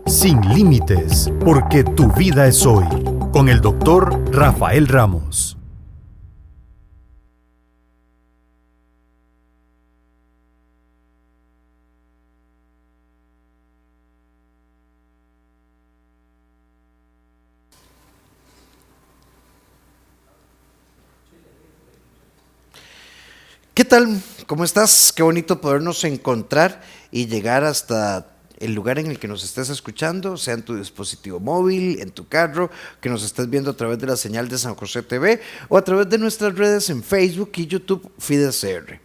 Sin límites, porque tu vida es hoy, con el doctor Rafael Ramos. ¿Qué tal? ¿Cómo estás? Qué bonito podernos encontrar y llegar hasta el lugar en el que nos estés escuchando, sea en tu dispositivo móvil, en tu carro, que nos estés viendo a través de la señal de San José TV o a través de nuestras redes en Facebook y YouTube FidesCR.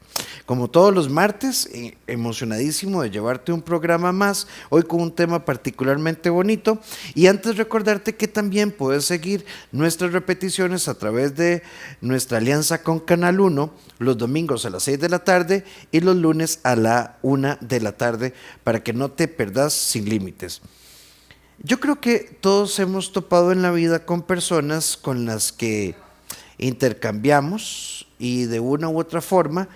Como todos los martes, emocionadísimo de llevarte un programa más, hoy con un tema particularmente bonito. Y antes recordarte que también puedes seguir nuestras repeticiones a través de nuestra alianza con Canal 1, los domingos a las 6 de la tarde y los lunes a la 1 de la tarde, para que no te perdas Sin Límites. Yo creo que todos hemos topado en la vida con personas con las que intercambiamos y de una u otra forma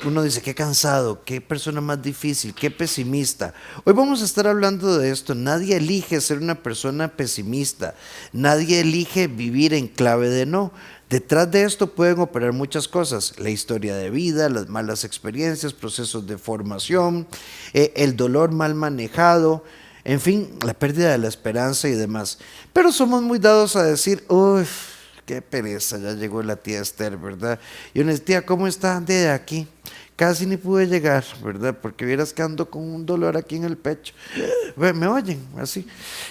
uno dice, qué cansado, qué persona más difícil, qué pesimista. Hoy vamos a estar hablando de esto. Nadie elige ser una persona pesimista, nadie elige vivir en clave de no. Detrás de esto pueden operar muchas cosas: la historia de vida, las malas experiencias, procesos de formación, el dolor mal manejado, en fin, la pérdida de la esperanza y demás. Pero somos muy dados a decir, uff, qué pereza, ya llegó la tía Esther, ¿verdad? Y uno dice, tía, ¿cómo está? De aquí. Casi ni pude llegar, ¿verdad? Porque vieras que ando con un dolor aquí en el pecho. ¿Me oyen? Así.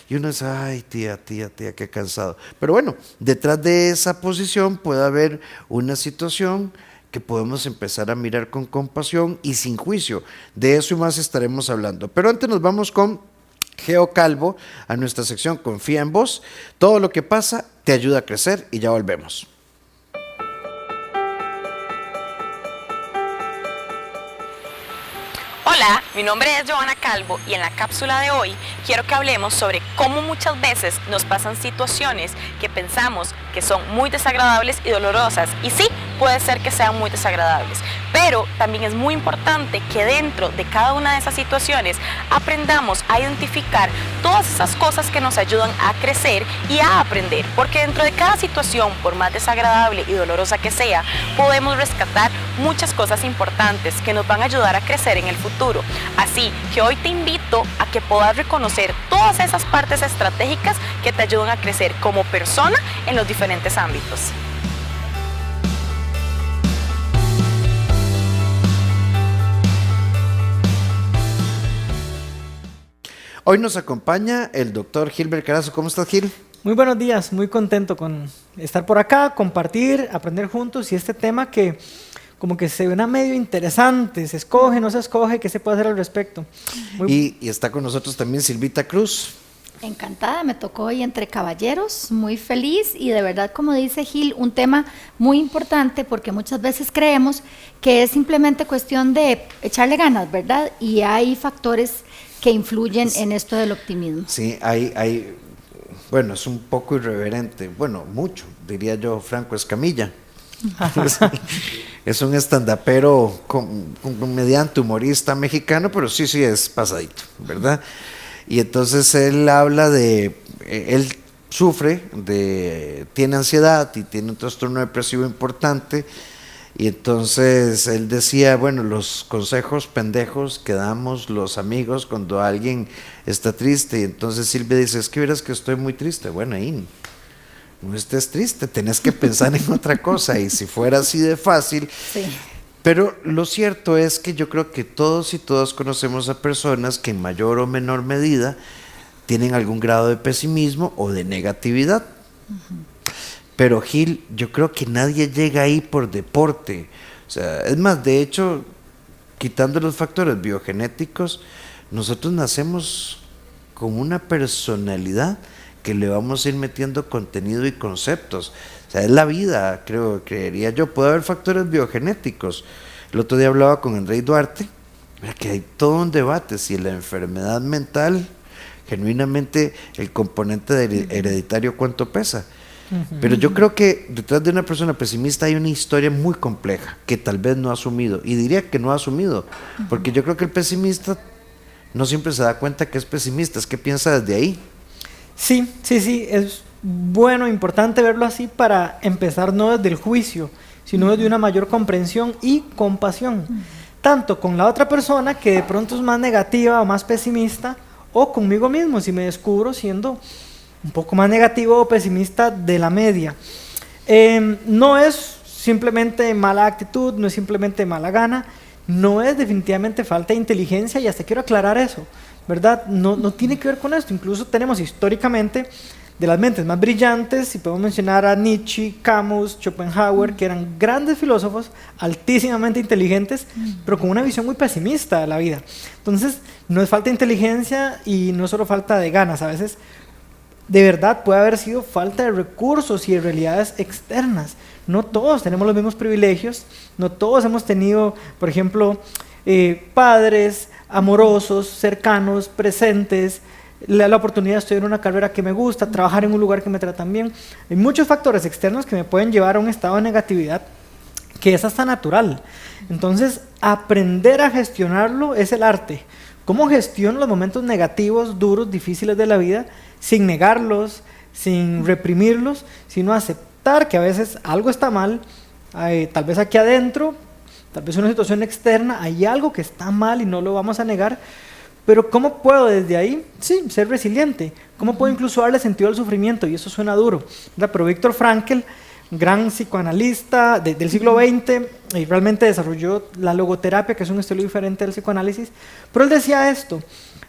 Y uno dice, ay, tía, qué cansado. Pero bueno, detrás de esa posición puede haber una situación que podemos empezar a mirar con compasión y sin juicio. De eso y más estaremos hablando. Pero antes nos vamos con Geo Calvo a nuestra sección Confía en Vos. Todo lo que pasa te ayuda a crecer y ya volvemos. Hola, mi nombre es Joana Calvo y en la cápsula de hoy quiero que hablemos sobre cómo muchas veces nos pasan situaciones que pensamos que son muy desagradables y dolorosas, y sí, puede ser que sean muy desagradables, pero también es muy importante que dentro de cada una de esas situaciones aprendamos a identificar todas esas cosas que nos ayudan a crecer y a aprender, porque dentro de cada situación, por más desagradable y dolorosa que sea, podemos rescatar muchas cosas importantes que nos van a ayudar a crecer en el futuro. Así que hoy te invito a que puedas reconocer todas esas partes estratégicas que te ayudan a crecer como persona en los diferentes ámbitos. Hoy nos acompaña el doctor Gilbert Carazo. ¿Cómo estás, Gil? Muy buenos días, muy contento con estar por acá, compartir, aprender juntos, y este tema que como que se ve medio interesante, se escoge, no se escoge, ¿qué se puede hacer al respecto? Y está con nosotros también Silvita Cruz. Encantada, me tocó hoy entre caballeros, muy feliz, y de verdad, como dice Gil, un tema muy importante, porque muchas veces creemos que es simplemente cuestión de echarle ganas, ¿verdad? Y hay factores que influyen en esto del optimismo. Sí, bueno, es un poco irreverente, bueno, mucho, diría yo, Franco Escamilla. Es un estandapero, comediante, humorista mexicano, pero sí es pasadito, ¿verdad? Y entonces él habla él sufre tiene ansiedad y tiene un trastorno depresivo importante, y entonces él decía, bueno, los consejos pendejos que damos los amigos cuando alguien está triste. Y entonces Silvia dice, es que verás que estoy muy triste. Bueno, ahí no estés triste, tenés que pensar en otra cosa, y si fuera así de fácil. Sí. Pero lo cierto es que yo creo que todos y todas conocemos a personas que en mayor o menor medida tienen algún grado de pesimismo o de negatividad. Pero Gil, yo creo que nadie llega ahí por deporte. O sea, es más, de hecho, quitando los factores biogenéticos, nosotros nacemos con una personalidad que le vamos a ir metiendo contenido y conceptos. O sea, es la vida, creería yo. Puede haber factores biogenéticos. El otro día hablaba con Andrés Duarte, Mira que hay todo un debate si la enfermedad mental, genuinamente el componente hereditario, cuánto pesa. Pero yo creo que detrás de una persona pesimista hay una historia muy compleja que tal vez no ha asumido, y diría que no ha asumido, porque yo creo que el pesimista no siempre se da cuenta que es pesimista, es que piensa desde ahí. Sí, es bueno, importante verlo así para empezar no desde el juicio, sino desde una mayor comprensión y compasión, tanto con la otra persona que de pronto es más negativa o más pesimista, o conmigo mismo si me descubro siendo un poco más negativo o pesimista de la media. No es simplemente mala actitud, no es simplemente mala gana, no es definitivamente falta de inteligencia, y hasta quiero aclarar eso, ¿verdad? No tiene que ver con esto. Incluso tenemos históricamente de las mentes más brillantes, y podemos mencionar a Nietzsche, Camus, Schopenhauer, que eran grandes filósofos, altísimamente inteligentes, pero con una visión muy pesimista de la vida. Entonces, no es falta de inteligencia y no es solo falta de ganas, a veces de verdad puede haber sido falta de recursos y de realidades externas. No todos tenemos los mismos privilegios, no todos hemos tenido, por ejemplo, padres amorosos, cercanos, presentes, la oportunidad de estudiar una carrera que me gusta, trabajar en un lugar que me tratan bien. Hay muchos factores externos que me pueden llevar a un estado de negatividad que es hasta natural. Entonces, aprender a gestionarlo es el arte. ¿Cómo gestiono los momentos negativos, duros, difíciles de la vida, sin negarlos, sin reprimirlos, sino aceptar que a veces algo está mal, tal vez aquí adentro, tal vez una situación externa, hay algo que está mal y no lo vamos a negar, pero ¿cómo puedo desde ahí, sí, ser resiliente? ¿Cómo puedo incluso darle sentido al sufrimiento? Y eso suena duro, ¿verdad? Pero Viktor Frankl, gran psicoanalista del siglo XX, y realmente desarrolló la logoterapia, que es un estilo diferente del psicoanálisis, pero él decía esto: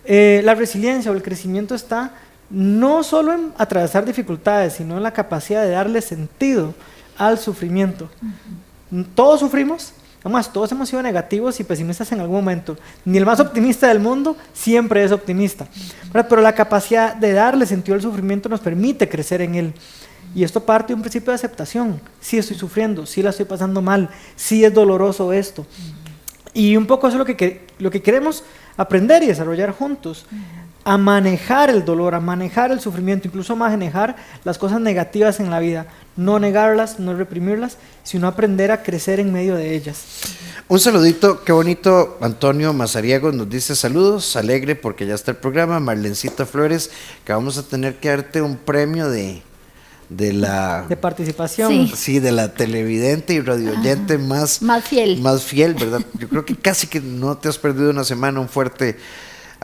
la resiliencia o el crecimiento está no solo en atravesar dificultades, sino en la capacidad de darle sentido al sufrimiento. Todos sufrimos, además todos hemos sido negativos y pesimistas en algún momento. Ni el más optimista del mundo siempre es optimista, ¿verdad? Pero la capacidad de darle sentido al sufrimiento nos permite crecer en él. Y esto parte de un principio de aceptación. Sí estoy sufriendo, sí la estoy pasando mal, sí es doloroso esto. Y un poco eso es lo que queremos aprender y desarrollar juntos. A manejar el dolor, a manejar el sufrimiento, incluso a manejar las cosas negativas en la vida. No negarlas, no reprimirlas, sino aprender a crecer en medio de ellas. Un saludito, qué bonito. Antonio Mazariegos nos dice saludos, alegre porque ya está el programa. Marlencita Flores, que vamos a tener que darte un premio de participación. Sí, de la televidente y radioyente más fiel, ¿verdad? Yo creo que casi que no te has perdido una semana. Un fuerte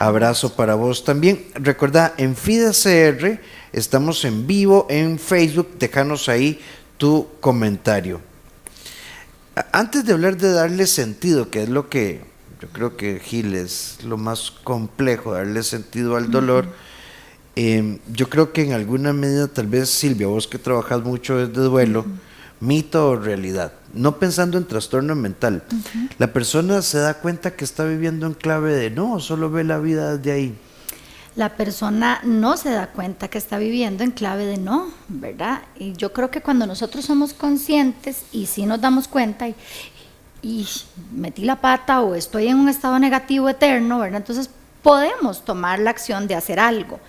abrazo para vos también. Recuerda, en FIDECR estamos en vivo en Facebook, déjanos ahí tu comentario. Antes de hablar de darle sentido, que es lo que yo creo que Gil es lo más complejo, darle sentido al dolor, yo creo que en alguna medida, tal vez Silvia, vos que trabajas mucho desde duelo, mito o realidad, no pensando en trastorno mental, la persona se da cuenta que está viviendo en clave de no, solo ve la vida desde ahí. La persona no se da cuenta que está viviendo en clave de no, ¿verdad? Y yo creo que cuando nosotros somos conscientes y sí nos damos cuenta y metí la pata o estoy en un estado negativo eterno, ¿verdad? Entonces podemos tomar la acción de hacer algo.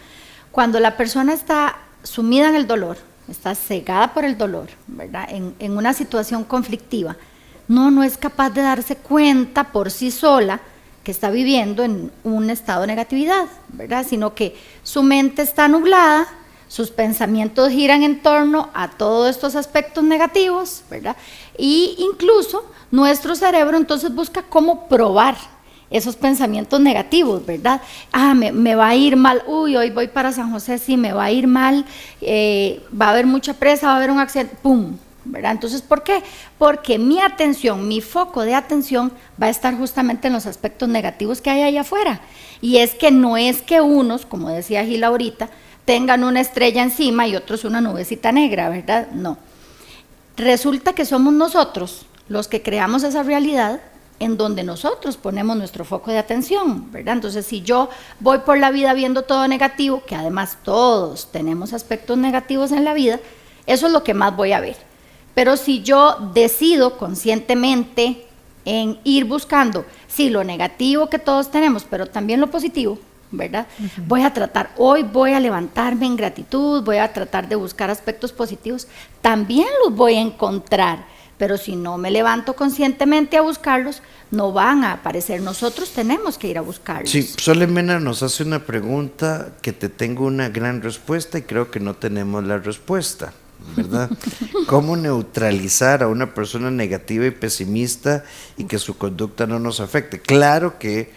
Cuando la persona está sumida en el dolor, está cegada por el dolor, ¿verdad? En una situación conflictiva, no es capaz de darse cuenta por sí sola que está viviendo en un estado de negatividad, ¿verdad? Sino que su mente está nublada, sus pensamientos giran en torno a todos estos aspectos negativos, ¿verdad? Y incluso nuestro cerebro entonces busca cómo probar esos pensamientos negativos, ¿verdad? Me va a ir mal, hoy voy para San José, sí, me va a ir mal, va a haber mucha presa, va a haber un accidente, ¡pum!, ¿verdad? Entonces, ¿por qué? Porque mi atención, mi foco de atención va a estar justamente en los aspectos negativos que hay allá afuera. Y es que no es que unos, como decía Gil ahorita, tengan una estrella encima y otros una nubecita negra, ¿verdad? No. Resulta que somos nosotros los que creamos esa realidad en donde nosotros ponemos nuestro foco de atención, ¿verdad? Entonces, si yo voy por la vida viendo todo negativo, que además todos tenemos aspectos negativos en la vida, eso es lo que más voy a ver. Pero si yo decido conscientemente en ir buscando, sí, lo negativo que todos tenemos, pero también lo positivo, ¿verdad? Hoy voy a levantarme en gratitud, voy a tratar de buscar aspectos positivos, también los voy a encontrar, pero si no me levanto conscientemente a buscarlos, no van a aparecer. Nosotros tenemos que ir a buscarlos. Sí, Sole Mena nos hace una pregunta que te tengo una gran respuesta y creo que no tenemos la respuesta, ¿verdad? ¿Cómo neutralizar a una persona negativa y pesimista y que su conducta no nos afecte? Claro que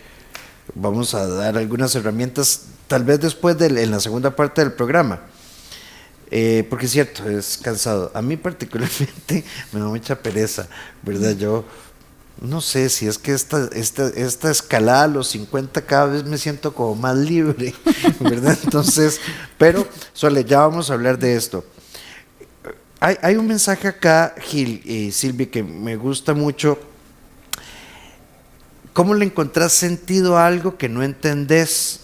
vamos a dar algunas herramientas, tal vez después en la segunda parte del programa. Porque es cierto, es cansado. A mí particularmente me da mucha pereza, ¿verdad? Yo no sé si es que esta escalada a los 50 cada vez me siento como más libre, ¿verdad? Entonces, pero Sole, ya vamos a hablar de esto. Hay un mensaje acá, Gil y Silvia, que me gusta mucho. ¿Cómo le encontrás sentido a algo que no entendés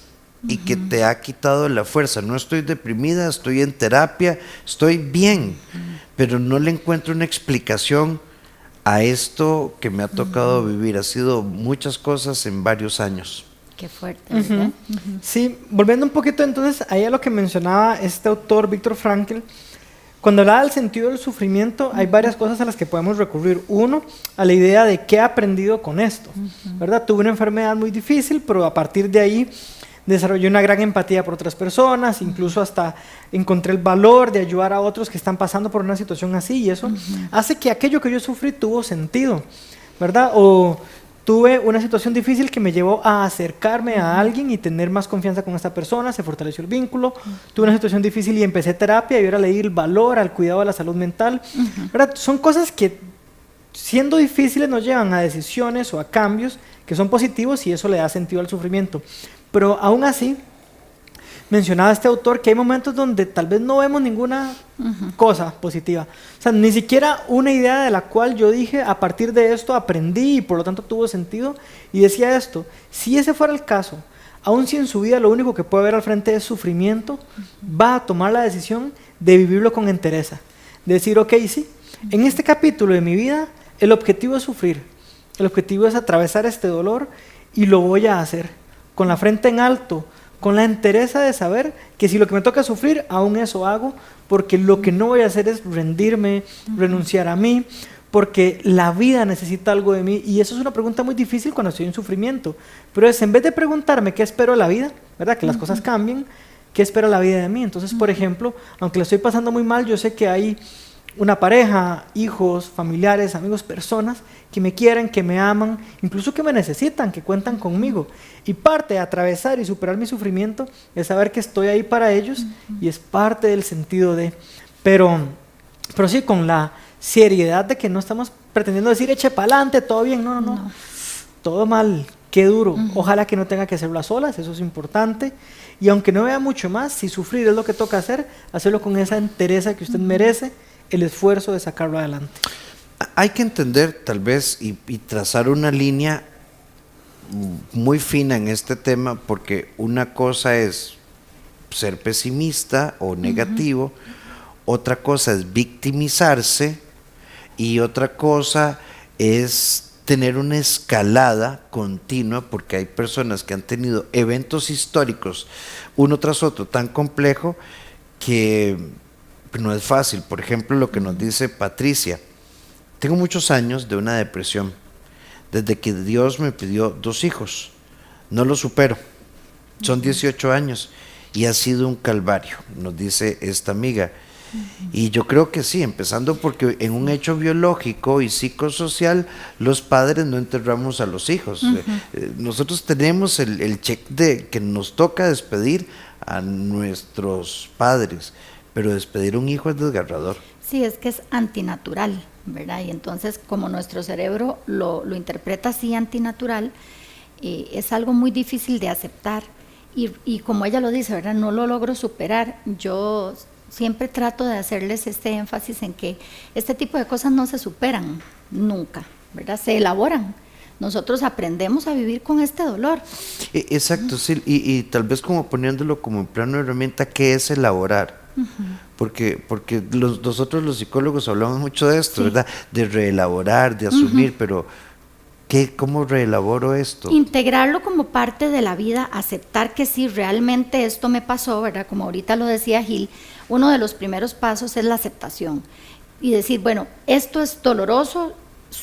y que te ha quitado la fuerza? No estoy deprimida, estoy en terapia, estoy bien, pero no le encuentro una explicación a esto que me ha tocado vivir. Ha sido muchas cosas en varios años. Qué fuerte, ¿verdad? Sí, volviendo un poquito entonces ahí a lo que mencionaba este autor, Viktor Frankl, cuando hablaba del sentido del sufrimiento, hay varias cosas a las que podemos recurrir. Uno, a la idea de qué he aprendido con esto, ¿verdad? Tuve una enfermedad muy difícil, pero a partir de ahí desarrollé una gran empatía por otras personas, incluso hasta encontré el valor de ayudar a otros que están pasando por una situación así, y eso hace que aquello que yo sufrí tuvo sentido, ¿verdad? O tuve una situación difícil que me llevó a acercarme a alguien y tener más confianza con esta persona, se fortaleció el vínculo. Tuve una situación difícil y empecé terapia y ahora le di el valor al cuidado de la salud mental, ¿verdad? Son cosas que, siendo difíciles, nos llevan a decisiones o a cambios que son positivos y eso le da sentido al sufrimiento. Pero aún así, mencionaba este autor que hay momentos donde tal vez no vemos ninguna cosa positiva. O sea, ni siquiera una idea de la cual yo dije, a partir de esto aprendí y por lo tanto tuvo sentido. Y decía esto, si ese fuera el caso, aun si en su vida lo único que puede ver al frente es sufrimiento, va a tomar la decisión de vivirlo con entereza. De decir, ok, sí, en este capítulo de mi vida, el objetivo es sufrir. El objetivo es atravesar este dolor y lo voy a hacer con la frente en alto, con la entereza de saber que si lo que me toca sufrir, aún eso hago, porque lo que no voy a hacer es rendirme, renunciar a mí, porque la vida necesita algo de mí, y eso es una pregunta muy difícil cuando estoy en sufrimiento, pero es en vez de preguntarme qué espero de la vida, ¿verdad? Que las cosas cambien, ¿qué espera la vida de mí? Entonces, por ejemplo, aunque la estoy pasando muy mal, yo sé que hay una pareja, hijos, familiares, amigos, personas que me quieren, que me aman, incluso que me necesitan, que cuentan conmigo. Y parte de atravesar y superar mi sufrimiento es saber que estoy ahí para ellos y es parte del sentido de... Pero sí, con la seriedad de que no estamos pretendiendo decir, eche para adelante, todo bien, no. Todo mal, qué duro. Ojalá que no tenga que hacerlo a solas, eso es importante. Y aunque no vea mucho más, si sufrir es lo que toca hacer, hacerlo con esa entereza que usted merece, el esfuerzo de sacarlo adelante. Hay que entender tal vez y trazar una línea muy fina en este tema, porque una cosa es ser pesimista o negativo, otra cosa es victimizarse y otra cosa es tener una escalada continua, porque hay personas que han tenido eventos históricos uno tras otro tan complejo que no es fácil. Por ejemplo, lo que nos dice Patricia: tengo muchos años de una depresión, desde que Dios me pidió 2 hijos, no lo supero, son 18 años y ha sido un calvario, nos dice esta amiga. Y yo creo que sí, empezando porque en un hecho biológico y psicosocial, los padres no enterramos a los hijos. Nosotros tenemos el check de que nos toca despedir a nuestros padres, pero despedir a un hijo es desgarrador. Sí, es que es antinatural, ¿verdad? Y entonces, como nuestro cerebro lo interpreta así, antinatural, es algo muy difícil de aceptar. Y como ella lo dice, ¿verdad? No lo logro superar. Yo siempre trato de hacerles este énfasis en que este tipo de cosas no se superan nunca, ¿verdad? Se elaboran. Nosotros aprendemos a vivir con este dolor. Exacto, sí, y tal vez como poniéndolo como en plano de herramienta, ¿qué es elaborar? Porque nosotros los psicólogos hablamos mucho de esto, ¿verdad? De reelaborar, de asumir, pero ¿Cómo reelaboro esto? Integrarlo como parte de la vida, aceptar que sí, realmente esto me pasó, ¿verdad? Como ahorita lo decía Gil, uno de los primeros pasos es la aceptación y decir, bueno, esto es doloroso,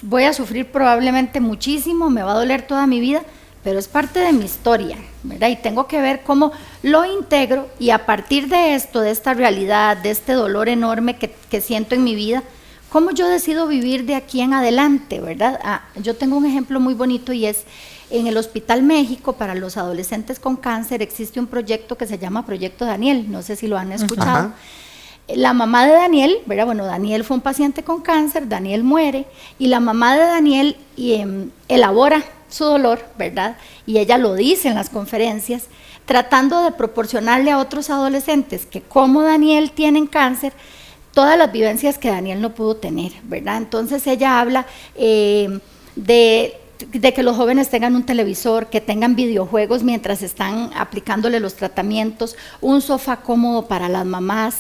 voy a sufrir probablemente muchísimo, me va a doler toda mi vida, pero es parte de mi historia, ¿verdad? Y tengo que ver cómo lo integro y a partir de esto, de esta realidad, de este dolor enorme que siento en mi vida, cómo yo decido vivir de aquí en adelante, ¿verdad? Yo tengo un ejemplo muy bonito y es en el Hospital México para los adolescentes con cáncer existe un proyecto que se llama Proyecto Daniel, no sé si lo han escuchado. Ajá. La mamá de Daniel, ¿verdad? Bueno, Daniel fue un paciente con cáncer, Daniel muere y la mamá de Daniel elabora su dolor, ¿verdad? Y ella lo dice en las conferencias, tratando de proporcionarle a otros adolescentes que como Daniel tienen cáncer, todas las vivencias que Daniel no pudo tener, ¿verdad? Entonces ella habla de que los jóvenes tengan un televisor, que tengan videojuegos mientras están aplicándole los tratamientos, un sofá cómodo para las mamás,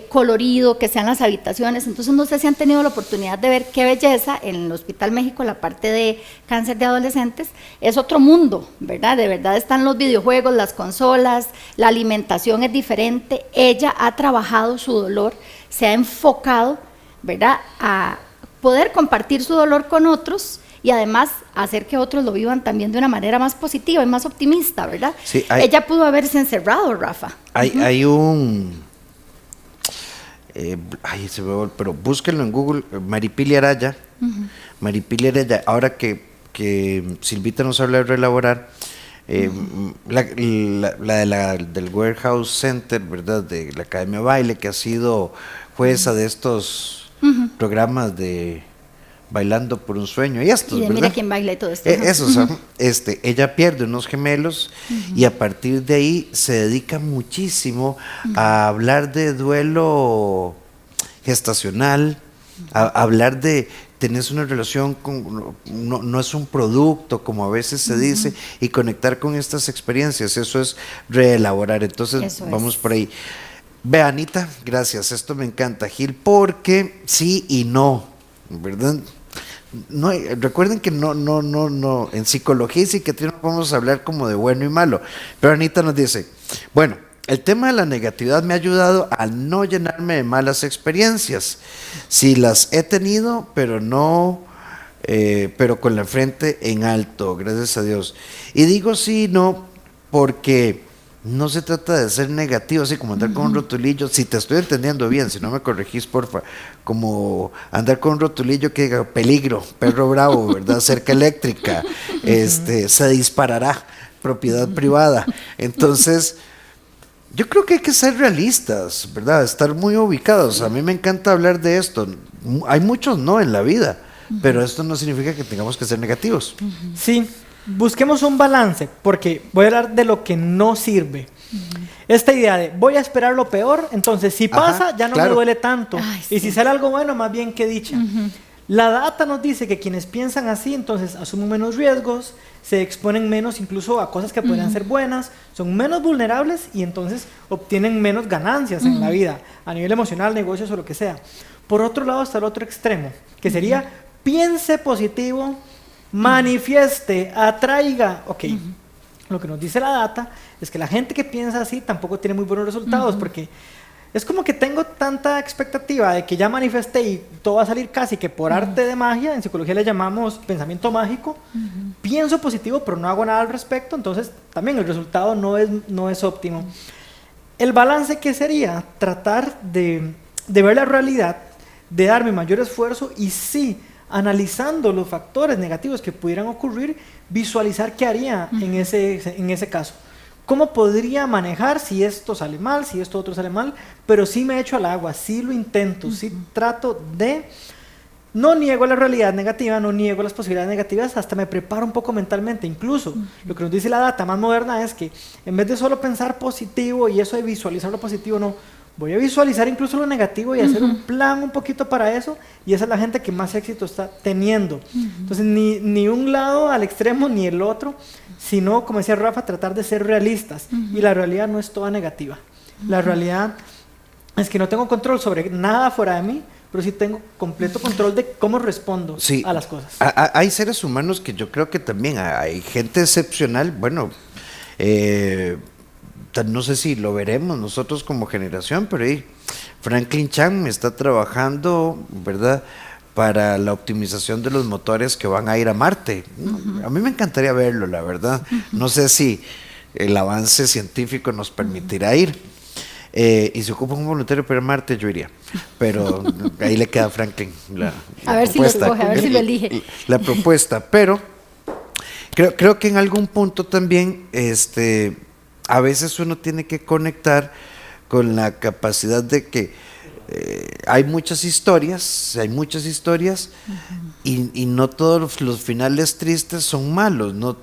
colorido, que sean las habitaciones. Entonces no sé si han tenido la oportunidad de ver qué belleza en el Hospital México, la parte de cáncer de adolescentes, es otro mundo, ¿verdad? De verdad están los videojuegos, las consolas, la alimentación es diferente. Ella ha trabajado su dolor, se ha enfocado, ¿verdad?, a poder compartir su dolor con otros y además hacer que otros lo vivan también de una manera más positiva y más optimista, ¿verdad? Sí, ella pudo haberse encerrado, Rafa. Hay un... se me va, pero búsquenlo en Google, Maripili Araya. Maripili Araya, ahora que Silvita nos habla de reelaborar, del Warehouse Center, ¿verdad? De la Academia Baile, que ha sido jueza de estos programas de Bailando por un Sueño y estos, Y de ¿verdad? Mira quién baila y todo esto. Eso, o sea, ella pierde unos gemelos y a partir de ahí se dedica muchísimo a hablar de duelo gestacional, a hablar de tener una relación con, no es un producto como a veces se dice, y conectar con estas experiencias, eso es reelaborar. Entonces Eso vamos es. por ahí. Ve, Anita, gracias, esto me encanta, Gil, porque sí y no, ¿verdad? No, recuerden que no, en psicología y psiquiatría no podemos hablar como de bueno y malo, pero Anita nos dice, bueno, el tema de la negatividad me ha ayudado a no llenarme de malas experiencias, sí las he tenido, pero no, pero con la frente en alto, gracias a Dios, y digo sí y no, porque no se trata de ser negativo, así como andar con un rotulillo, si te estoy entendiendo bien, si no me corregís, porfa, como andar con un rotulillo que diga peligro, perro bravo, ¿verdad? Cerca eléctrica, se disparará, propiedad privada. Entonces, yo creo que hay que ser realistas, ¿verdad? Estar muy ubicados. A mí me encanta hablar de esto. Hay muchos no en la vida, pero esto no significa que tengamos que ser negativos. Sí, busquemos un balance, porque voy a hablar de lo que no sirve. Esta idea de voy a esperar lo peor, entonces si pasa ya no me duele tanto. Ay, y sí. si sale algo bueno, más bien que dicha. La data nos dice que quienes piensan así, entonces asumen menos riesgos, se exponen menos incluso a cosas que podrían ser buenas, son menos vulnerables y entonces obtienen menos ganancias en la vida, a nivel emocional, negocios o lo que sea. Por otro lado está el otro extremo, que sería piense positivo, manifieste, atraiga. Ok, lo que nos dice la data es que la gente que piensa así tampoco tiene muy buenos resultados, porque es como que tengo tanta expectativa de que ya manifesté y todo va a salir casi que por arte de magia, en psicología le llamamos pensamiento mágico, pienso positivo pero no hago nada al respecto, entonces también el resultado no es óptimo. El balance que sería tratar de ver la realidad, de dar mi mayor esfuerzo y sí, analizando los factores negativos que pudieran ocurrir, visualizar qué haría en ese caso. ¿Cómo podría manejar si esto sale mal, si esto otro sale mal? Pero sí me echo al agua, sí lo intento, sí trato de... No niego la realidad negativa, no niego las posibilidades negativas, hasta me preparo un poco mentalmente. Incluso lo que nos dice la data más moderna es que en vez de solo pensar positivo y eso de visualizar lo positivo, no, voy a visualizar incluso lo negativo y hacer un plan un poquito para eso, y esa es la gente que más éxito está teniendo. Entonces ni un lado al extremo ni el otro, sino, como decía Rafa, tratar de ser realistas, y la realidad no es toda negativa. La realidad es que no tengo control sobre nada fuera de mí, pero sí tengo completo control de cómo respondo Sí, a las cosas. hay seres humanos que yo creo que también hay gente excepcional, bueno, no sé si lo veremos nosotros como generación, pero ahí Franklin Chan está trabajando, ¿verdad?, para la optimización de los motores que van a ir a Marte. A mí me encantaría verlo, la verdad. No sé si el avance científico nos permitirá ir. Y si ocupa un voluntario para Marte, yo iría. Pero ahí le queda a Franklin A ver si lo escoge, a ver si lo elige. La propuesta. Pero creo que en algún punto también a veces uno tiene que conectar con la capacidad de que hay muchas historias y no todos los finales tristes son malos, no,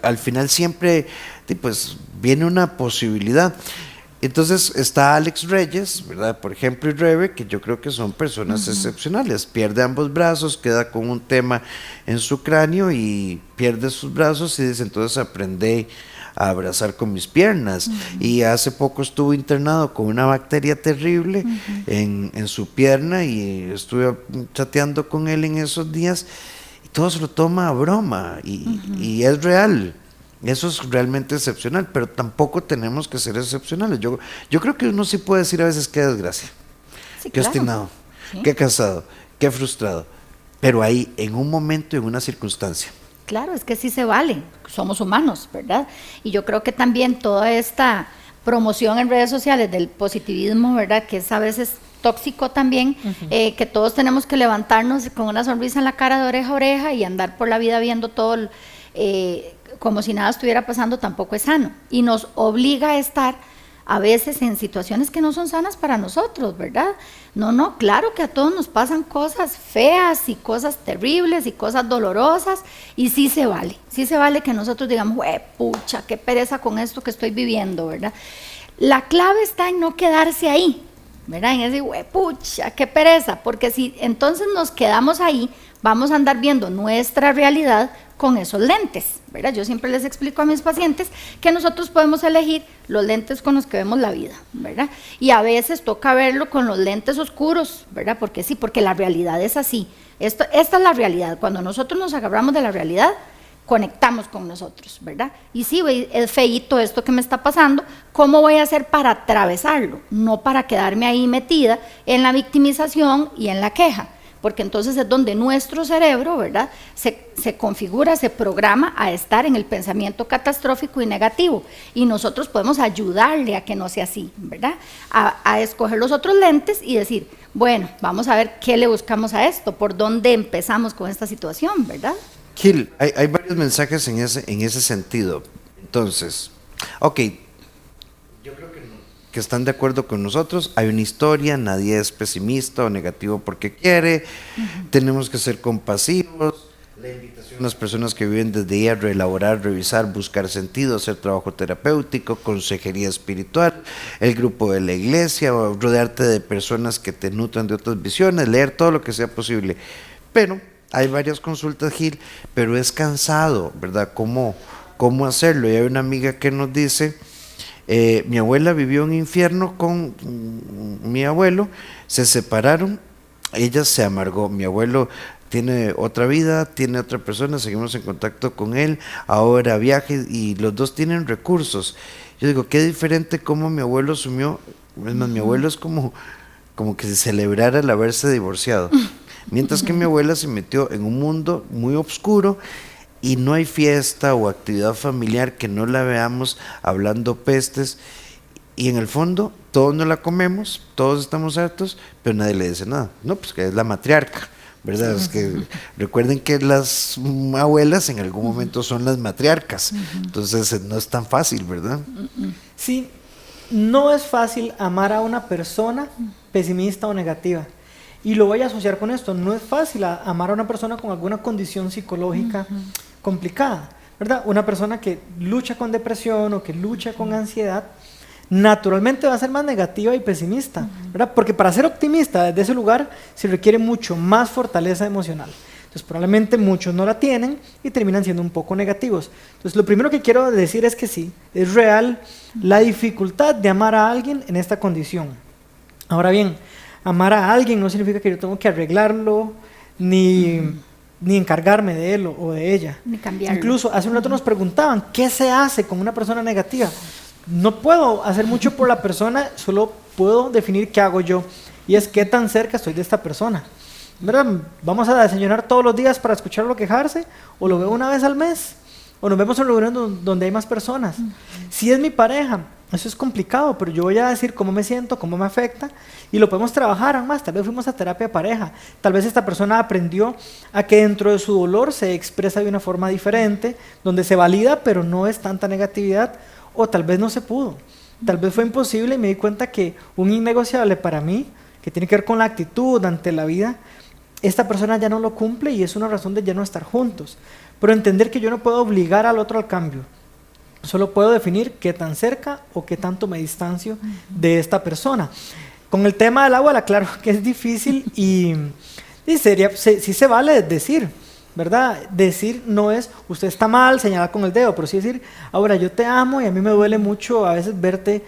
al final siempre pues viene una posibilidad. Entonces está Alex Reyes, ¿verdad? Por ejemplo, y Rebe, que yo creo que son personas excepcionales. Pierde ambos brazos, queda con un tema en su cráneo y pierde sus brazos y dice, entonces aprendí a abrazar con mis piernas. Y hace poco estuvo internado con una bacteria terrible en su pierna y estuve chateando con él en esos días y todo se lo toma a broma y es real. Eso es realmente excepcional, pero tampoco tenemos que ser excepcionales. Yo creo que uno sí puede decir a veces qué desgracia, Sí, qué claro. obstinado, Sí. qué cansado, qué frustrado, pero ahí en un momento, en una circunstancia. Claro, es que sí se vale, somos humanos, ¿verdad? Y yo creo que también toda esta promoción en redes sociales del positivismo, ¿verdad? Que es a veces tóxico también, que todos tenemos que levantarnos con una sonrisa en la cara de oreja a oreja y andar por la vida viendo todo como si nada estuviera pasando, tampoco es sano. Y nos obliga a estar a veces en situaciones que no son sanas para nosotros, ¿verdad? No, claro que a todos nos pasan cosas feas y cosas terribles y cosas dolorosas y sí se vale que nosotros digamos, pucha, qué pereza con esto que estoy viviendo, ¿verdad? La clave está en no quedarse ahí, ¿verdad? En ese, pucha, qué pereza, porque si entonces nos quedamos ahí, vamos a andar viendo nuestra realidad con esos lentes, ¿verdad? Yo siempre les explico a mis pacientes que nosotros podemos elegir los lentes con los que vemos la vida, ¿verdad? Y a veces toca verlo con los lentes oscuros, ¿verdad? Porque sí, porque la realidad es así. Esta es la realidad. Cuando nosotros nos agarramos de la realidad, conectamos con nosotros, ¿verdad? Y sí, es feíto esto que me está pasando, ¿cómo voy a hacer para atravesarlo? No para quedarme ahí metida en la victimización y en la queja, porque entonces es donde nuestro cerebro, ¿verdad?, se configura, se programa a estar en el pensamiento catastrófico y negativo, y nosotros podemos ayudarle a que no sea así, ¿verdad?, a escoger los otros lentes y decir, bueno, vamos a ver qué le buscamos a esto, por dónde empezamos con esta situación, ¿verdad? Gil, hay varios mensajes en ese sentido. Entonces, ok, yo creo que están de acuerdo con nosotros. Hay una historia, nadie es pesimista o negativo porque quiere. Tenemos que ser compasivos. La invitación a las personas que viven desde ahí a reelaborar, revisar, buscar sentido, hacer trabajo terapéutico, consejería espiritual, el grupo de la iglesia, o rodearte de personas que te nutran de otras visiones, leer todo lo que sea posible. Pero hay varias consultas, Gil, pero es cansado, ¿verdad? ¿Cómo hacerlo? Y hay una amiga que nos dice, mi abuela vivió un infierno con mi abuelo, se separaron, ella se amargó, mi abuelo tiene otra vida, tiene otra persona, seguimos en contacto con él, ahora viaja y los dos tienen recursos. Yo digo, qué diferente cómo mi abuelo asumió, es más, mi abuelo es como que se celebrara el haberse divorciado. Mientras que mi abuela se metió en un mundo muy oscuro y no hay fiesta o actividad familiar que no la veamos hablando pestes, y en el fondo todos no la comemos, todos estamos hartos, pero nadie le dice nada. No, pues que es la matriarca, ¿verdad? Es que recuerden que las abuelas en algún momento son las matriarcas, entonces no es tan fácil, ¿verdad? Sí, no es fácil amar a una persona pesimista o negativa. Y lo voy a asociar con esto, no es fácil amar a una persona con alguna condición psicológica complicada, ¿verdad? Una persona que lucha con depresión o que lucha con ansiedad, naturalmente va a ser más negativa y pesimista, ¿verdad? Porque para ser optimista desde ese lugar se requiere mucho más fortaleza emocional. Entonces probablemente muchos no la tienen y terminan siendo un poco negativos. Entonces lo primero que quiero decir es que sí, es real la dificultad de amar a alguien en esta condición. Ahora bien, Amar a alguien no significa que yo tengo que arreglarlo, ni encargarme de él o de ella. Ni cambiarlo. Incluso hace un rato nos preguntaban, ¿qué se hace con una persona negativa? No puedo hacer mucho por la persona, solo puedo definir qué hago yo. Y es qué tan cerca estoy de esta persona. ¿Verdad? ¿Vamos a desayunar todos los días para escucharlo quejarse? ¿O lo veo una vez al mes? ¿O nos vemos en reuniones donde hay más personas? Si es mi pareja, eso es complicado, pero yo voy a decir cómo me siento, cómo me afecta, y lo podemos trabajar aún más. Tal vez fuimos a terapia de pareja, tal vez esta persona aprendió a que dentro de su dolor se expresa de una forma diferente, donde se valida, pero no es tanta negatividad, o tal vez no se pudo, tal vez fue imposible y me di cuenta que un innegociable para mí, que tiene que ver con la actitud ante la vida, esta persona ya no lo cumple y es una razón de ya no estar juntos. Pero entender que yo no puedo obligar al otro al cambio, solo puedo definir qué tan cerca o qué tanto me distancio de esta persona. Con el tema del agua, claro que es difícil y sí se vale decir, ¿verdad? Decir no es, usted está mal, señalar con el dedo, pero sí decir, ahora yo te amo y a mí me duele mucho a veces verte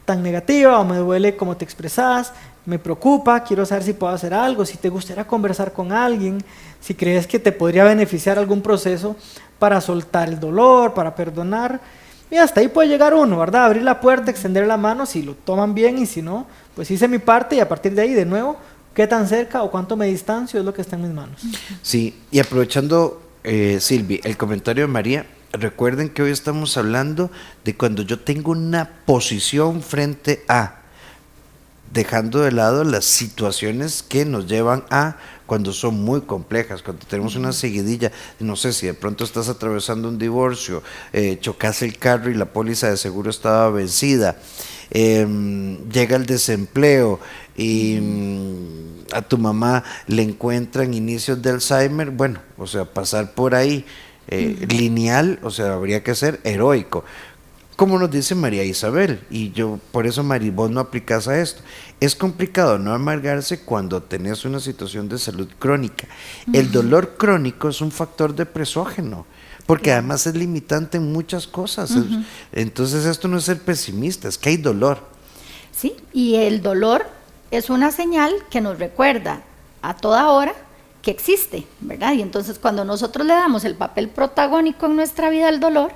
tan negativa, o me duele cómo te expresas, me preocupa, quiero saber si puedo hacer algo, si te gustaría conversar con alguien, si crees que te podría beneficiar algún proceso para soltar el dolor, para perdonar. Y hasta ahí puede llegar uno, ¿verdad? Abrir la puerta, extender la mano, si lo toman bien, y si no, pues hice mi parte y a partir de ahí, de nuevo, qué tan cerca o cuánto me distancio es lo que está en mis manos. Sí, y aprovechando, Silvi, el comentario de María, recuerden que hoy estamos hablando de cuando yo tengo una posición frente a, dejando de lado las situaciones que nos llevan a cuando son muy complejas, cuando tenemos una seguidilla, no sé si de pronto estás atravesando un divorcio, chocas el carro y la póliza de seguro estaba vencida, llega el desempleo y a tu mamá le encuentran inicios de Alzheimer, bueno, o sea, pasar por ahí lineal, o sea, habría que ser heroico. Como nos dice María Isabel, y yo por eso, Mari, vos no aplicás a esto. Es complicado no amargarse cuando tenés una situación de salud crónica. El dolor crónico es un factor depresógeno, porque además es limitante en muchas cosas. Entonces esto no es ser pesimista, es que hay dolor. Sí, y el dolor es una señal que nos recuerda a toda hora que existe, ¿verdad? Y entonces cuando nosotros le damos el papel protagónico en nuestra vida al dolor,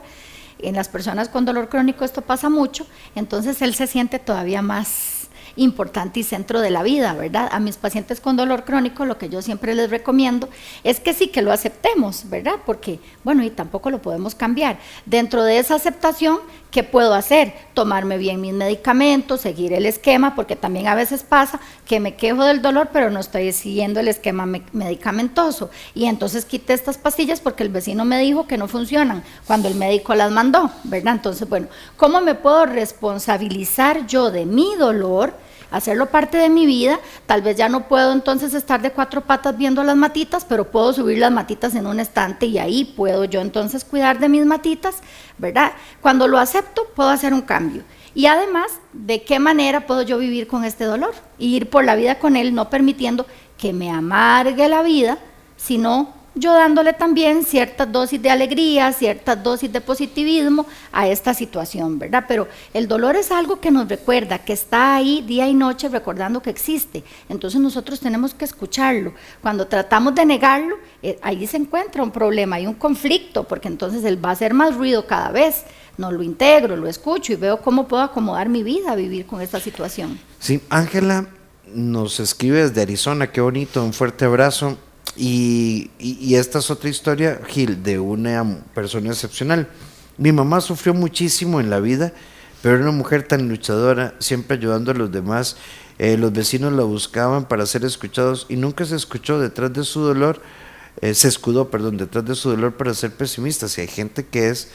en las personas con dolor crónico esto pasa mucho, entonces él se siente todavía más importante y centro de la vida, ¿verdad? A mis pacientes con dolor crónico lo que yo siempre les recomiendo es que sí, que lo aceptemos, ¿verdad? Porque, bueno, y tampoco lo podemos cambiar. Dentro de esa aceptación, ¿qué puedo hacer? Tomarme bien mis medicamentos, seguir el esquema, porque también a veces pasa que me quejo del dolor, pero no estoy siguiendo el esquema medicamentoso. Y entonces quité estas pastillas porque el vecino me dijo que no funcionan, cuando el médico las mandó, ¿verdad? Entonces, bueno, ¿cómo me puedo responsabilizar yo de mi dolor? Hacerlo parte de mi vida. Tal vez ya no puedo entonces estar de cuatro patas viendo las matitas, pero puedo subir las matitas en un estante y ahí puedo yo entonces cuidar de mis matitas, ¿verdad? Cuando lo acepto, puedo hacer un cambio. Y además, ¿de qué manera puedo yo vivir con este dolor? Y ir por la vida con él, no permitiendo que me amargue la vida, sino yo dándole también ciertas dosis de alegría, ciertas dosis de positivismo a esta situación, ¿verdad? Pero el dolor es algo que nos recuerda, que está ahí día y noche recordando que existe. Entonces nosotros tenemos que escucharlo. Cuando tratamos de negarlo, ahí se encuentra un problema, hay un conflicto, porque entonces él va a hacer más ruido cada vez. No lo integro, lo escucho y veo cómo puedo acomodar mi vida a vivir con esta situación. Sí, Ángela nos escribe desde Arizona, qué bonito, un fuerte abrazo. Y esta es otra historia, Gil, de una persona excepcional. Mi mamá sufrió muchísimo en la vida, pero era una mujer tan luchadora, siempre ayudando a los demás. Los vecinos la buscaban para ser escuchados y nunca se escuchó detrás de su dolor, se escudó, perdón, detrás de su dolor para ser pesimista. Si hay gente que es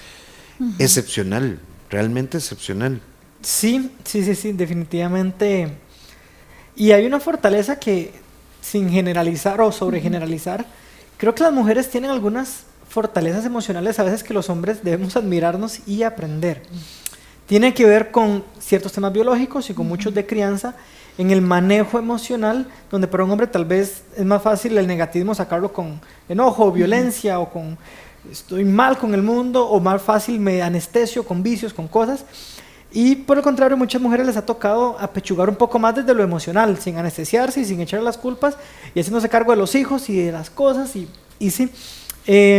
excepcional, realmente excepcional. Sí, definitivamente. Y hay una fortaleza que, sin generalizar o sobregeneralizar, creo que las mujeres tienen algunas fortalezas emocionales a veces que los hombres debemos admirarnos y aprender. Tiene que ver con ciertos temas biológicos y con muchos de crianza, en el manejo emocional, donde para un hombre tal vez es más fácil el negativismo sacarlo con enojo, violencia o con estoy mal con el mundo, o más fácil me anestesio con vicios, con cosas. Y por el contrario, muchas mujeres les ha tocado apechugar un poco más desde lo emocional, sin anestesiarse y sin echar las culpas, y haciéndose cargo de los hijos y de las cosas. Y sí,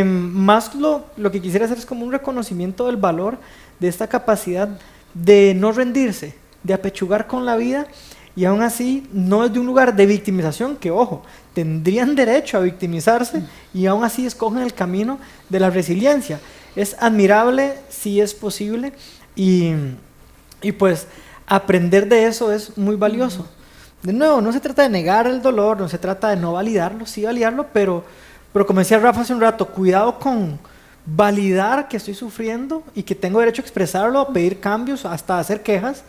más lo que quisiera hacer es como un reconocimiento del valor de esta capacidad de no rendirse, de apechugar con la vida, y aún así no es de un lugar de victimización, que ojo, tendrían derecho a victimizarse y aún así escogen el camino de la resiliencia. Es admirable, sí es posible, y pues aprender de eso es muy valioso. De nuevo, no se trata de negar el dolor, no se trata de no validarlo, sí validarlo, pero como decía Rafa hace un rato, cuidado con validar que estoy sufriendo y que tengo derecho a expresarlo, a pedir cambios, hasta hacer quejas,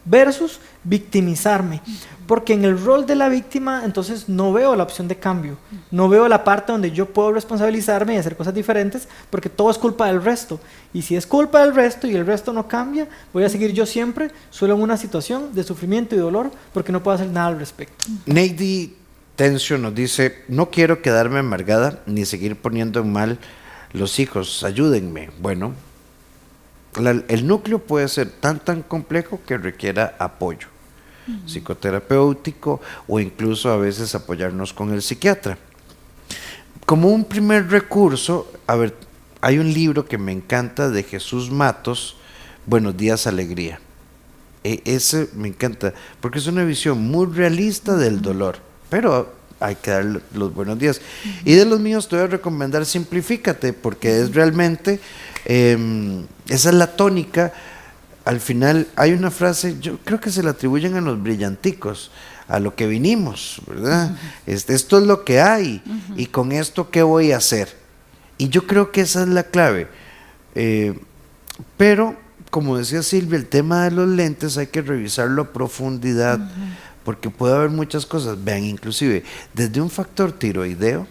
versus victimizarme, porque en el rol de la víctima entonces no veo la opción de cambio, no veo la parte donde yo puedo responsabilizarme y hacer cosas diferentes, porque todo es culpa del resto, y si es culpa del resto y el resto no cambia, voy a seguir yo siempre solo en una situación de sufrimiento y dolor, porque no puedo hacer nada al respecto. Neidy Tencio nos dice: no quiero quedarme amargada ni seguir poniendo en mal los hijos, ayúdenme. Bueno, el núcleo puede ser tan complejo que requiera apoyo psicoterapéutico, o incluso a veces apoyarnos con el psiquiatra. Como un primer recurso, a ver, hay un libro que me encanta de Jesús Matos, Buenos días, alegría. Ese me encanta porque es una visión muy realista del dolor, pero hay que dar los buenos días. Y de los míos te voy a recomendar Simplifícate, porque es realmente, esa es la tónica. Al final hay una frase, yo creo que se la atribuyen a los brillanticos, a lo que vinimos, ¿verdad? Esto es lo que hay, y con esto, ¿qué voy a hacer? Y yo creo que esa es la clave. Pero, como decía Silvia, el tema de los lentes hay que revisarlo a profundidad, porque puede haber muchas cosas. Vean, inclusive, desde un factor tiroideo,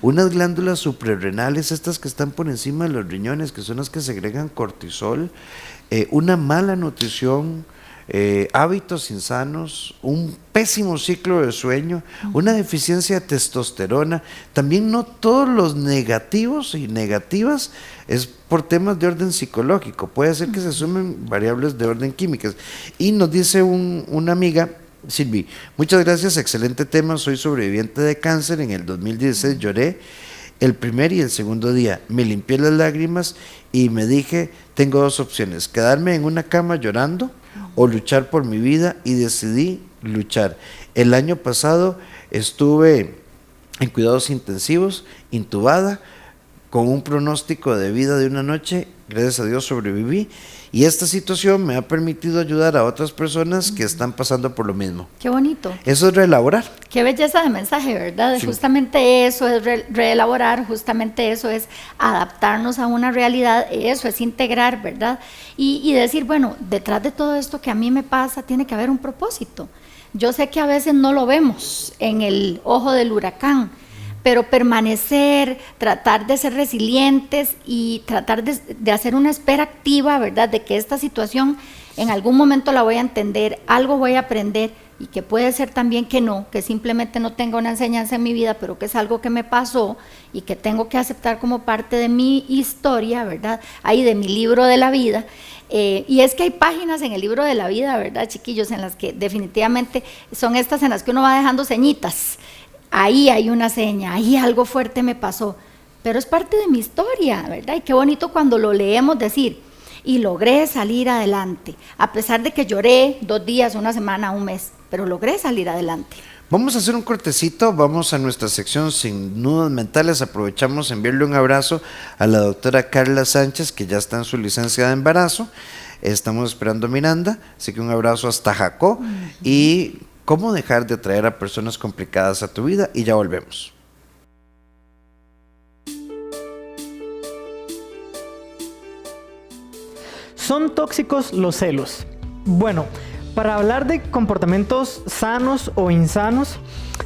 unas glándulas suprarrenales, estas que están por encima de los riñones, que son las que segregan cortisol, una mala nutrición, hábitos insanos, un pésimo ciclo de sueño, una deficiencia de testosterona. También no todos los negativos y negativas es por temas de orden psicológico, puede ser que se sumen variables de orden químicas. Y nos dice una amiga: Silvi, muchas gracias, excelente tema, soy sobreviviente de cáncer, en el 2016 lloré el primer y el segundo día, me limpié las lágrimas y me dije, tengo dos opciones, quedarme en una cama llorando o luchar por mi vida, y decidí luchar. El año pasado estuve en cuidados intensivos, intubada, con un pronóstico de vida de una noche, gracias a Dios sobreviví, y esta situación me ha permitido ayudar a otras personas que están pasando por lo mismo. Qué bonito. Eso es reelaborar. Qué belleza de mensaje, ¿verdad? Sí. Justamente eso es reelaborar, justamente eso es adaptarnos a una realidad, eso es integrar, ¿verdad? Y decir, bueno, detrás de todo esto que a mí me pasa, tiene que haber un propósito. Yo sé que a veces no lo vemos en el ojo del huracán, pero permanecer, tratar de ser resilientes y tratar de hacer una espera activa, ¿verdad? De que esta situación en algún momento la voy a entender, algo voy a aprender, y que puede ser también que no, que simplemente no tenga una enseñanza en mi vida, pero que es algo que me pasó y que tengo que aceptar como parte de mi historia, ¿verdad? Ahí de mi libro de la vida. Y es que hay páginas en el libro de la vida, ¿verdad, chiquillos? En las que definitivamente son estas en las que uno va dejando señitas. Ahí hay una seña, ahí algo fuerte me pasó, pero es parte de mi historia, ¿verdad? Y qué bonito cuando lo leemos decir, y logré salir adelante, a pesar de que lloré 2 días, 1 semana, 1 mes, pero logré salir adelante. Vamos a hacer un cortecito, vamos a nuestra sección Sin Nudos Mentales. Aprovechamos enviarle un abrazo a la doctora Carla Sánchez, que ya está en su licencia de embarazo. Estamos esperando a Miranda, así que un abrazo hasta Jacó. Y cómo dejar de atraer a personas complicadas a tu vida, y ya volvemos. ¿Son tóxicos los celos? Bueno, para hablar de comportamientos sanos o insanos,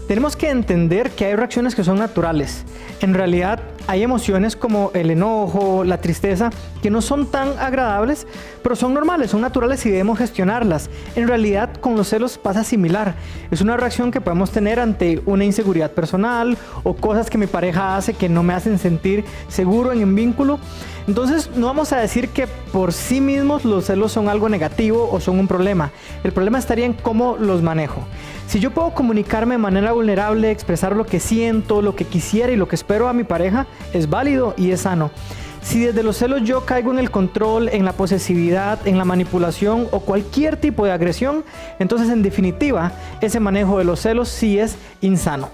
tenemos que entender que hay reacciones que son naturales. En realidad, hay emociones como el enojo, la tristeza, que no son tan agradables, pero son normales, son naturales y debemos gestionarlas. En realidad, con los celos pasa similar. Es una reacción que podemos tener ante una inseguridad personal o cosas que mi pareja hace que no me hacen sentir seguro en un vínculo. Entonces, no vamos a decir que por sí mismos los celos son algo negativo o son un problema. El problema estaría en cómo los manejo. Si yo puedo comunicarme de manera vulnerable, expresar lo que siento, lo que quisiera y lo que espero a mi pareja, es válido y es sano. Si desde los celos yo caigo en el control, en la posesividad, en la manipulación o cualquier tipo de agresión, entonces en definitiva, ese manejo de los celos sí es insano.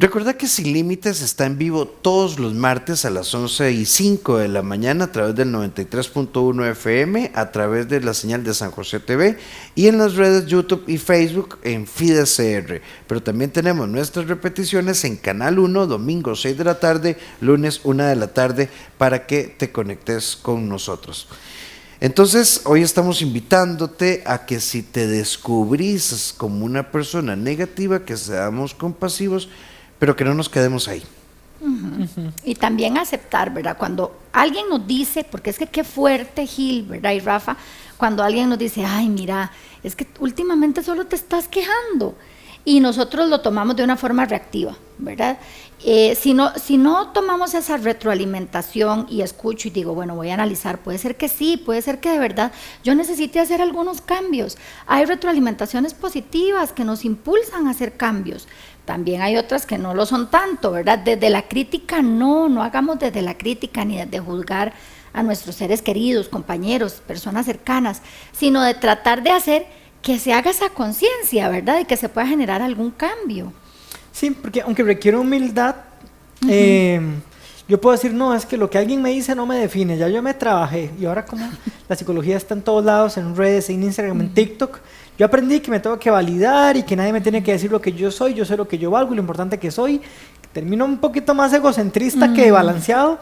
Recuerda que Sin Límites está en vivo todos los martes a las 11:05 de la mañana a través del 93.1 FM, a través de la señal de San José TV y en las redes YouTube y Facebook en FIDECR. Pero también tenemos nuestras repeticiones en Canal 1, domingo 6 de la tarde, lunes 1 de la tarde, para que te conectes con nosotros. Entonces, hoy estamos invitándote a que si te descubrís como una persona negativa, que seamos compasivos, pero que no nos quedemos ahí. Y también aceptar, ¿verdad? Cuando alguien nos dice, porque es que qué fuerte, Gil, ¿verdad? Y Rafa, cuando alguien nos dice, ay, mira, es que últimamente solo te estás quejando. Y nosotros lo tomamos de una forma reactiva, ¿verdad? Si no tomamos esa retroalimentación y escucho y digo, bueno, voy a analizar, puede ser que sí, puede ser que de verdad yo necesite hacer algunos cambios. Hay retroalimentaciones positivas que nos impulsan a hacer cambios. También hay otras que no lo son tanto, ¿verdad? Desde la crítica no hagamos desde la crítica ni desde juzgar a nuestros seres queridos, compañeros, personas cercanas, sino de tratar de hacer que se haga esa conciencia, ¿verdad? Y que se pueda generar algún cambio. Sí, porque aunque requiere humildad, yo puedo decir, no, es que lo que alguien me dice no me define, ya yo me trabajé, y ahora como la psicología está en todos lados, en redes, en Instagram, en TikTok, yo aprendí que me tengo que validar y que nadie me tiene que decir lo que yo soy, yo sé lo que yo valgo y lo importante que soy. Termino un poquito más egocentrista que balanceado,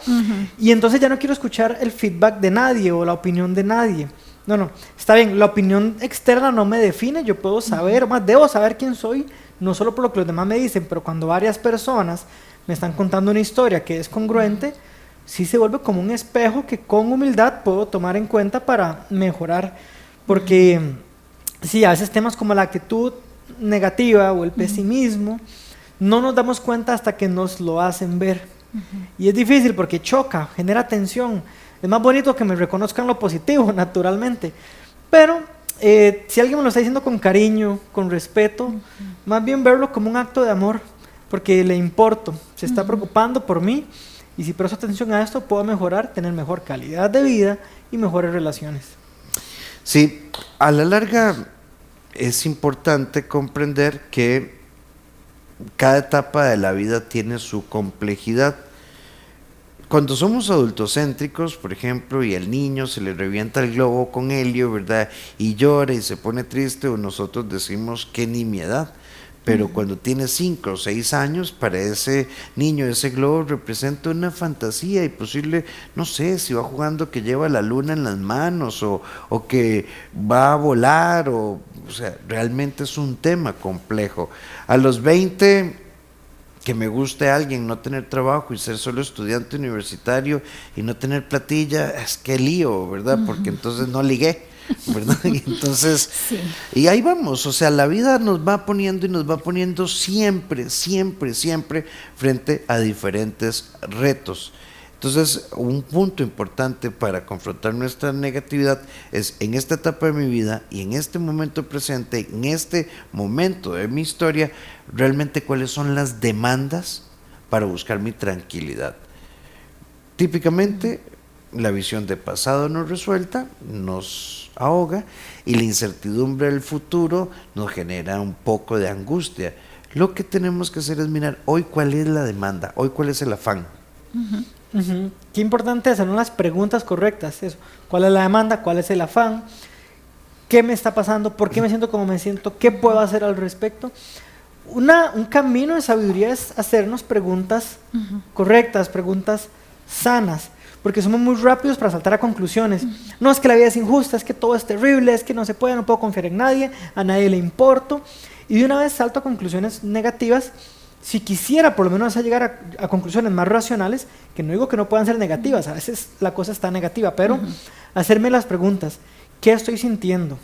y entonces ya no quiero escuchar el feedback de nadie o la opinión de nadie. No, está bien, la opinión externa no me define, yo puedo saber, más debo saber quién soy, no solo por lo que los demás me dicen, pero cuando varias personas me están contando una historia que es congruente, sí se vuelve como un espejo que con humildad puedo tomar en cuenta para mejorar, porque sí, a veces temas como la actitud negativa o el pesimismo, no nos damos cuenta hasta que nos lo hacen ver, y es difícil porque choca, genera tensión. Es más bonito que me reconozcan lo positivo, naturalmente, pero si alguien me lo está diciendo con cariño, con respeto, más bien verlo como un acto de amor, porque le importo, se está preocupando por mí, y si presto atención a esto, puedo mejorar, tener mejor calidad de vida y mejores relaciones. Sí, a la larga es importante comprender que cada etapa de la vida tiene su complejidad. Cuando somos adultocéntricos, por ejemplo, y al niño se le revienta el globo con helio, ¿verdad? Y llora y se pone triste, o nosotros decimos qué nimiedad. Pero cuando tiene 5 o 6 años, para ese niño ese globo representa una fantasía y posible, no sé, si va jugando que lleva la luna en las manos o que va a volar, o sea, realmente es un tema complejo. A los 20... que me guste a alguien, no tener trabajo y ser solo estudiante universitario y no tener platilla, es que lío, ¿verdad? Porque entonces no ligué, ¿verdad? Y entonces, sí. Y ahí vamos, o sea, la vida nos va poniendo y nos va poniendo siempre frente a diferentes retos. Entonces, un punto importante para confrontar nuestra negatividad es en esta etapa de mi vida y en este momento presente, en este momento de mi historia, realmente cuáles son las demandas para buscar mi tranquilidad. Típicamente, la visión de pasado no resuelta nos ahoga y la incertidumbre del futuro nos genera un poco de angustia. Lo que tenemos que hacer es mirar hoy cuál es la demanda, hoy cuál es el afán. Qué importante hacer las preguntas correctas, eso. ¿Cuál es la demanda? ¿Cuál es el afán? ¿Qué me está pasando? ¿Por qué me siento como me siento? ¿Qué puedo hacer al respecto? Un camino de sabiduría es hacernos preguntas correctas, preguntas sanas, porque somos muy rápidos para saltar a conclusiones. No es que la vida es injusta, es que todo es terrible, es que no se puede, no puedo confiar en nadie, a nadie le importo, y de una vez salto a conclusiones negativas. Si quisiera por lo menos llegar a conclusiones más racionales, que no digo que no puedan ser negativas, a veces la cosa está negativa, pero hacerme las preguntas, ¿qué estoy sintiendo?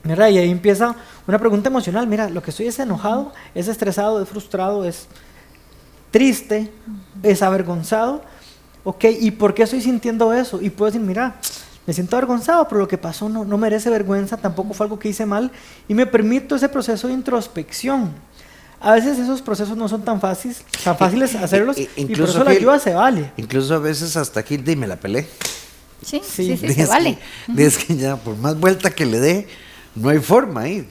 ¿Verdad? Y ahí empieza una pregunta emocional, mira, lo que estoy es enojado, es estresado, es frustrado, es triste, es avergonzado, ok, ¿y por qué estoy sintiendo eso? Y puedo decir, mira, me siento avergonzado, pero lo que pasó no merece vergüenza, tampoco fue algo que hice mal, y me permito ese proceso de introspección. A veces esos procesos no son tan fáciles hacerlos, y por eso la ayuda se vale. Incluso a veces hasta aquí, me la pelé. Sí, Sí. se vale. Es que ya, por más vuelta que le dé, no hay forma ahí.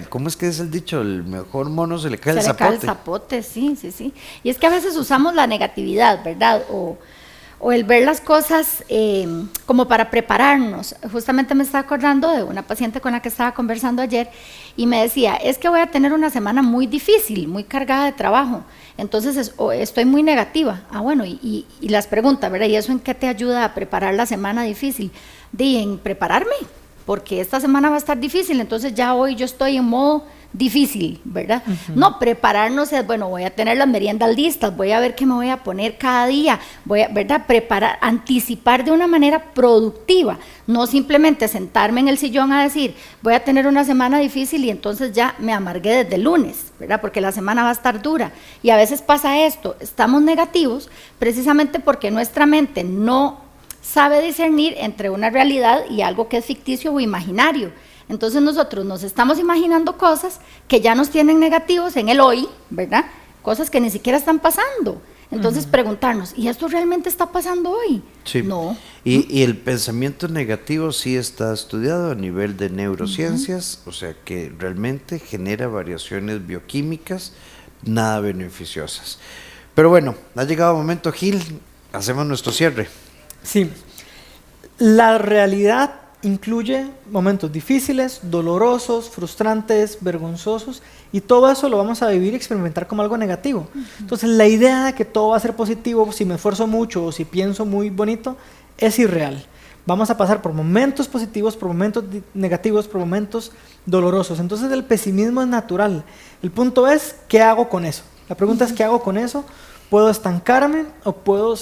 ¿Cómo es que es el dicho? El mejor mono se le cae el zapote. Se le cae el zapote, sí. Y es que a veces usamos la negatividad, ¿verdad? O el ver las cosas como para prepararnos. Justamente me estaba acordando de una paciente con la que estaba conversando ayer y me decía, es que voy a tener una semana muy difícil, muy cargada de trabajo, entonces estoy muy negativa. Bueno, y las preguntas, ¿verdad? ¿Y eso en qué te ayuda a preparar la semana difícil? En prepararme, porque esta semana va a estar difícil, entonces ya hoy yo estoy en modo difícil, ¿verdad? No, prepararnos es, bueno, voy a tener las meriendas listas, voy a ver qué me voy a poner cada día, ¿verdad? Preparar, anticipar de una manera productiva, no simplemente sentarme en el sillón a decir, voy a tener una semana difícil y entonces ya me amargué desde el lunes, ¿verdad? Porque la semana va a estar dura. Y a veces pasa esto, estamos negativos precisamente porque nuestra mente no sabe discernir entre una realidad y algo que es ficticio o imaginario. Entonces nosotros nos estamos imaginando cosas que ya nos tienen negativos en el hoy, ¿verdad? Cosas que ni siquiera están pasando. Entonces preguntarnos, ¿y esto realmente está pasando hoy? Sí. No. Y el pensamiento negativo sí está estudiado a nivel de neurociencias, o sea que realmente genera variaciones bioquímicas nada beneficiosas. Pero bueno, ha llegado el momento, Gil, hacemos nuestro cierre. Sí, la realidad incluye momentos difíciles, dolorosos, frustrantes, vergonzosos, y todo eso lo vamos a vivir y experimentar como algo negativo. Entonces la idea de que todo va a ser positivo si me esfuerzo mucho o si pienso muy bonito es irreal. Vamos a pasar por momentos positivos, por momentos negativos, por momentos dolorosos. Entonces el pesimismo es natural. El punto es, ¿qué hago con eso? La pregunta es, ¿qué hago con eso? ¿Puedo estancarme o puedo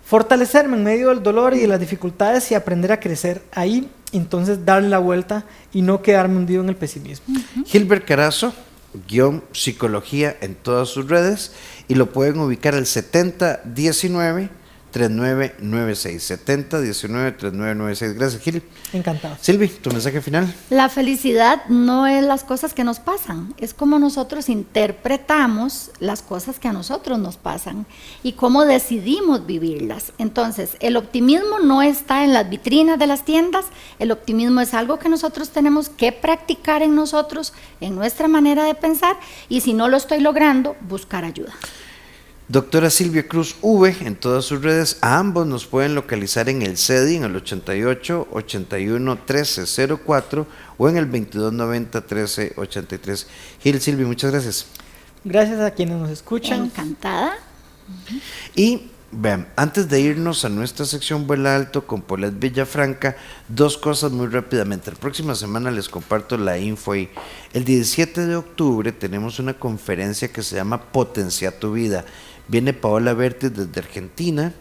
fortalecerme en medio del dolor y de las dificultades y aprender a crecer ahí, entonces darle la vuelta y no quedarme hundido en el pesimismo? Gilbert Carazo, _psicología en todas sus redes, y lo pueden ubicar al 7019-3996. 7019-3996. Gracias, Gil. Encantado. Silvi, tu mensaje final. La felicidad no es las cosas que nos pasan, es como nosotros interpretamos las cosas que a nosotros nos pasan y cómo decidimos vivirlas. Entonces, el optimismo no está en las vitrinas de las tiendas, el optimismo es algo que nosotros tenemos que practicar en nosotros, en nuestra manera de pensar, y si no lo estoy logrando, buscar ayuda. Doctora Silvia Cruz V en todas sus redes. A ambos nos pueden localizar en el CEDI en el 88 81 13 04 o en el 22 90 13 83. Gil, Silvia, muchas gracias. Gracias a quienes nos escuchan. Encantada. Y vean, antes de irnos a nuestra sección Vuela Alto con Paulette Villafranca, dos cosas muy rápidamente. La próxima semana les comparto la info ahí. El 17 de octubre tenemos una conferencia que se llama Potencia tu Vida. Viene Paola Vértiz desde Argentina,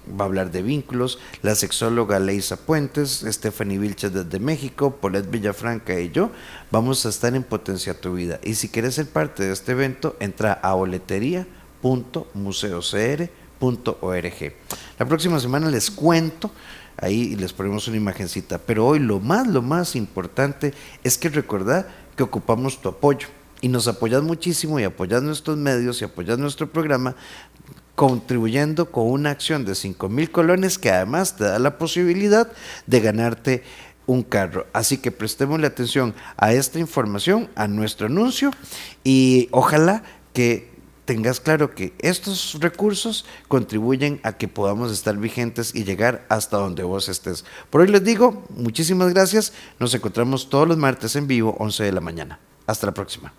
va a hablar de vínculos, la sexóloga Leisa Puentes, Stephanie Vilches desde México, Paulette Villafranca y yo vamos a estar en Potencia tu Vida. Y si quieres ser parte de este evento, entra a boleteria.museocr.org. La próxima semana les cuento, ahí les ponemos una imagencita, pero hoy lo más importante es que recordad que ocupamos tu apoyo. Y nos apoyas muchísimo y apoyas nuestros medios y apoyas nuestro programa contribuyendo con una acción de 5,000 colones que además te da la posibilidad de ganarte un carro. Así que prestémosle atención a esta información, a nuestro anuncio, y ojalá que tengas claro que estos recursos contribuyen a que podamos estar vigentes y llegar hasta donde vos estés. Por hoy les digo, muchísimas gracias. Nos encontramos todos los martes en vivo, 11 de la mañana. Hasta la próxima.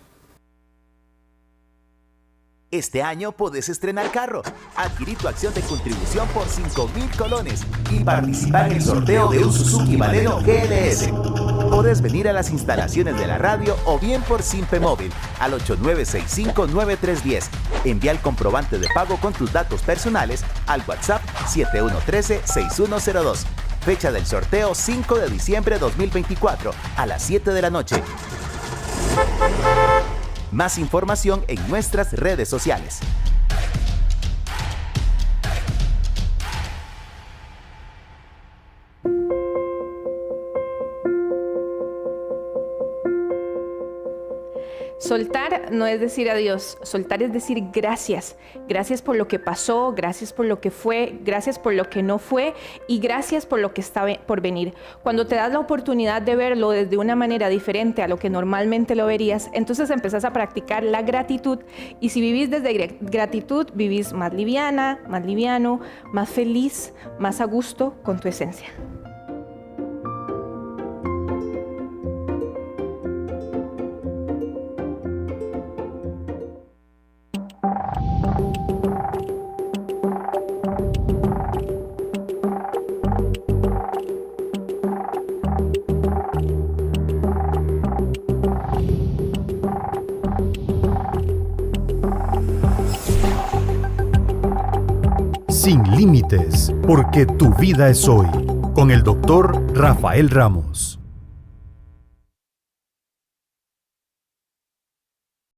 Este año podés estrenar carro. Adquirí tu acción de contribución por 5,000 colones y participar en el sorteo de un Suzuki Baleno GLS. Podés venir a las instalaciones de la radio o bien por Simpe Móvil al 8965-9310. Envía el comprobante de pago con tus datos personales al WhatsApp 7113-6102. Fecha del sorteo 5 de diciembre de 2024 a las 7 de la noche. Más información en nuestras redes sociales. Soltar no es decir adiós, soltar es decir gracias. Gracias por lo que pasó, gracias por lo que fue, gracias por lo que no fue y gracias por lo que está por venir. Cuando te das la oportunidad de verlo desde una manera diferente a lo que normalmente lo verías, entonces empezás a practicar la gratitud y si vivís desde gratitud, vivís más liviana, más liviano, más feliz, más a gusto con tu esencia. Sin límites, porque tu vida es hoy, con el doctor Rafael Ramos.